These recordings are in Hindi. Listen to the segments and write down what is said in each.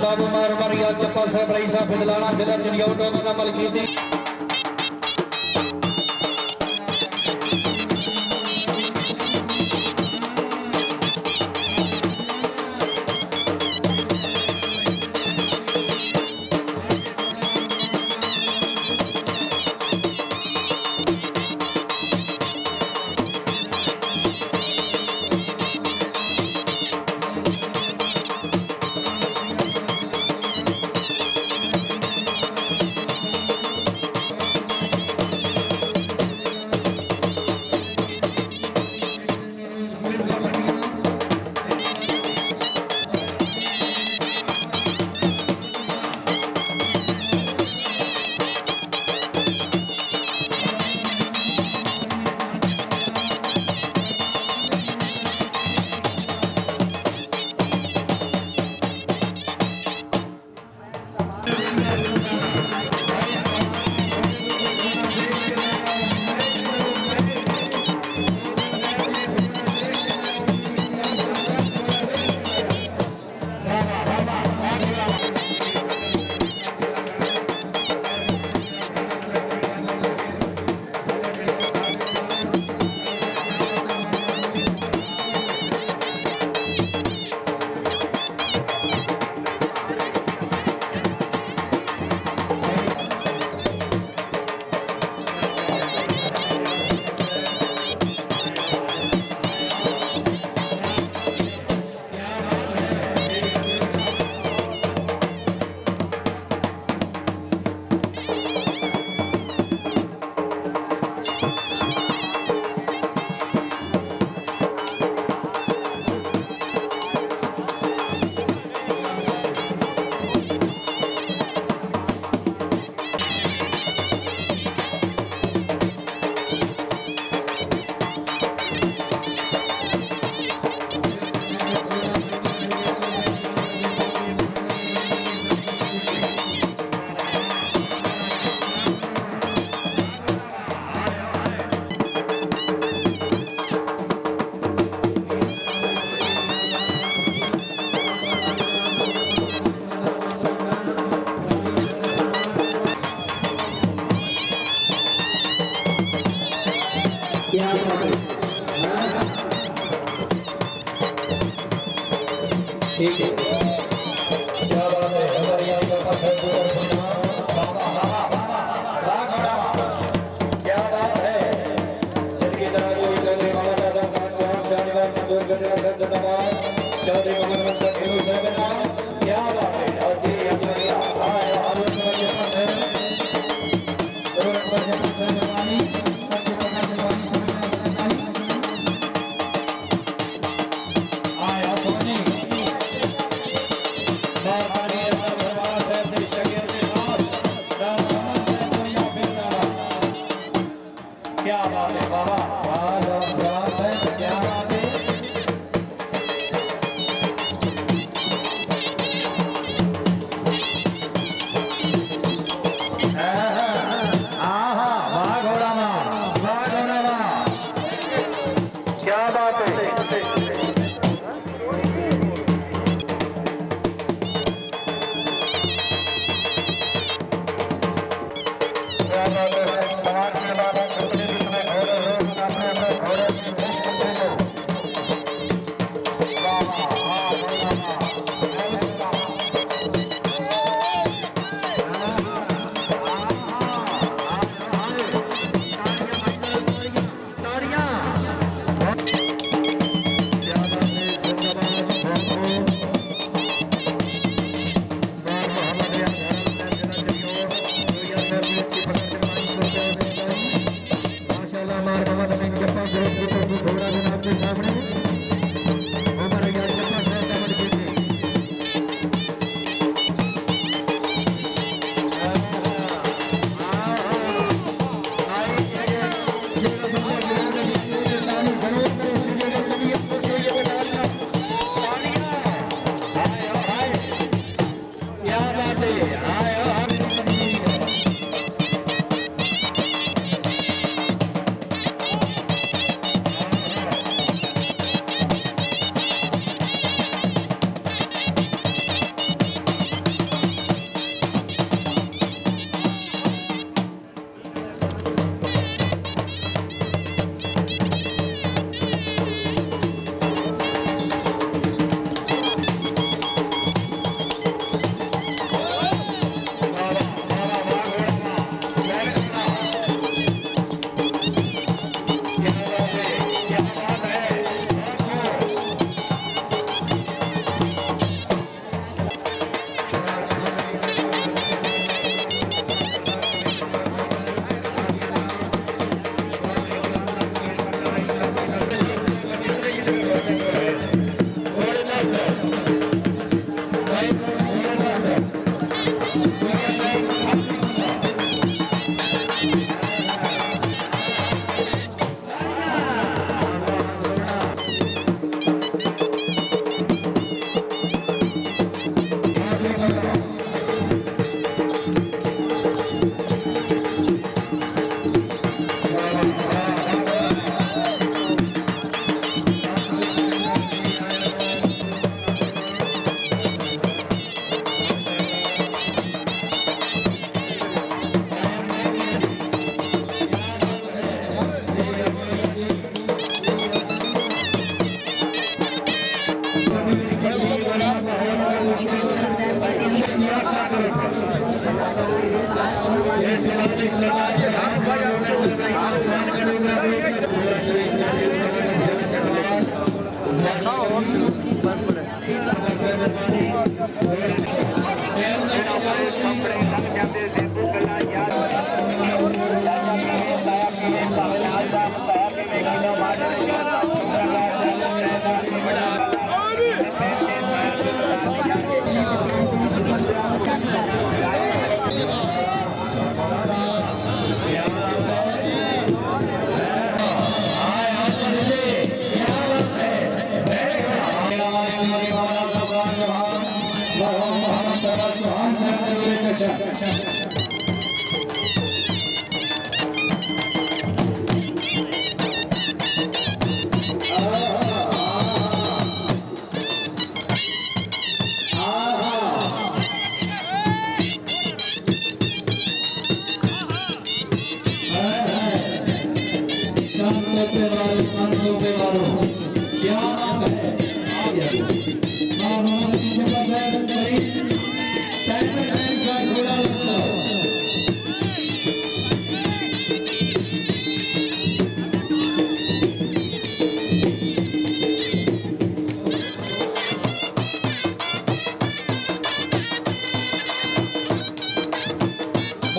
बाबू मार मारिया जप्पा साहब रईसा फिदलाना जिला चिड़ियाउटों का अमल की थी। ठीक है, क्या बात है, हमारे यहाँ का पसंद क्या बात है। सिद्धि तराजू चौधरी मोहम्मद आजम खान चौहान शानदार मंजूर गजरा सर जनाब चौधरी मोहम्मद साहब हिंदू साहब नाम क्या बात है। और जी हमारे आए अरुण कुमार के पास है अरुण कुमार के पास है जवानी अच्छे प्रकार के जवानी आया सोनी क्या बात है बाबा, जवाब साहब क्या बात है।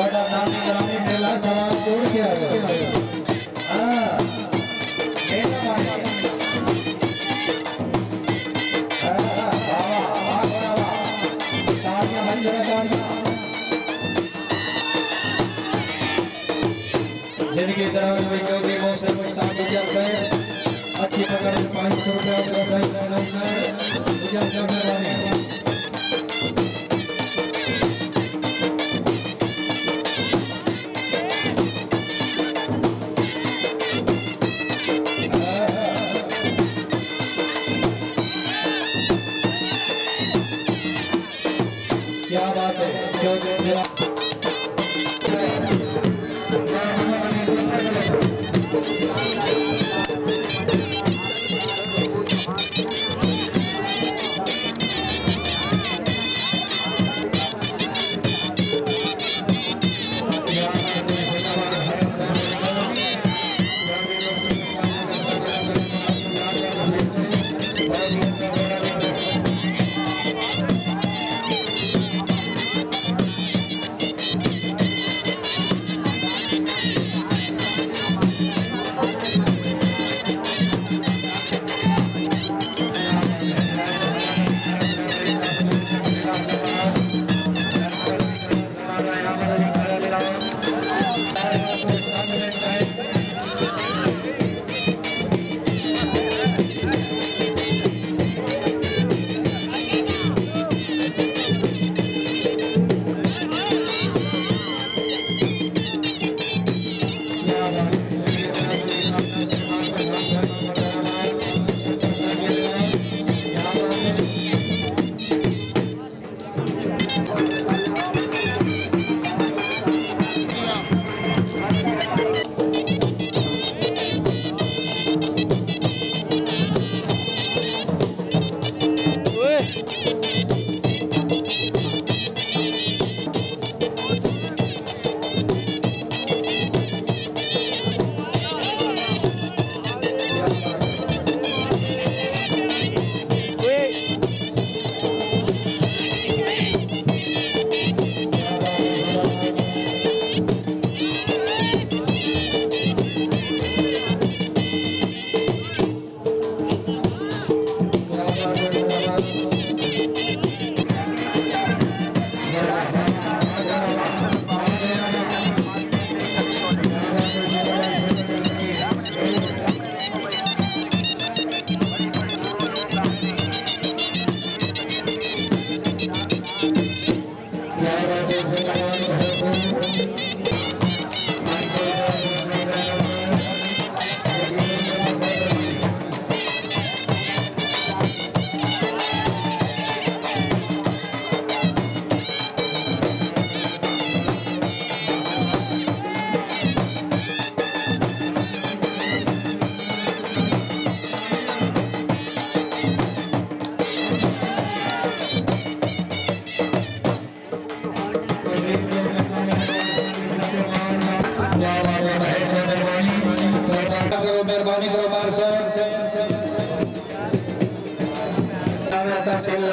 बड़ा नामी ग्रामी मेला समाज जोड़ के आ गया। हाँ, मेला मानिए। हाँ, वाह, तालियां बन जरा तालियां। जिनकी तरह हुई चौधरी मौसम मुश्ताक गुजर साहब अच्छी पकड़ 500 रुपया गुजर साहब मेहरबानी। क्या बात है जो जो मेरा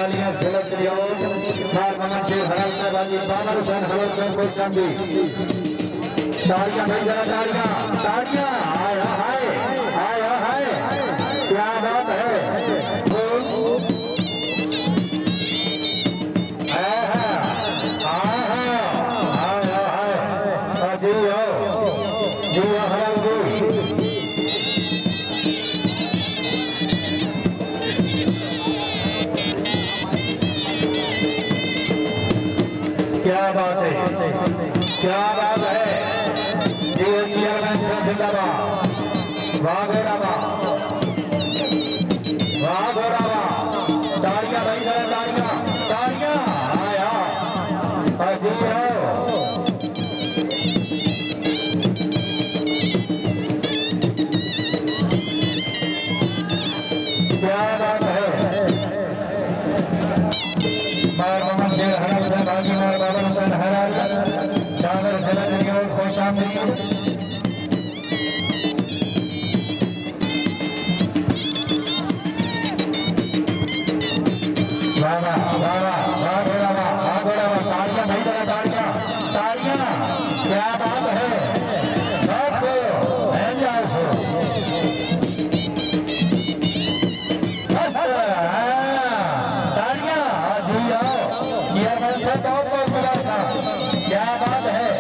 तालियां सेलेक्ट करियो मार ममन से हराम से बाजी बाबर हुसैन हरोल से कोई शांति तालियां भाई जरा तालियां तालियां हाय हाय हाय हाय क्या बात है क्या बात है क्या बात है चेयरमैन साहब जिंदाबाद वाह गोरावा तालियां भाई जरा तालियां तालियां आया अजी हो क्या बात है मार मोहम्मद शेर हरम से बागी मार बाबर हुसैन हरार सागर जिला नियोल खुश आमदीद वाह तालियां भाई जरा तालियां तालियां क्या बात है बहुत बहुत मुबारक क्या बात है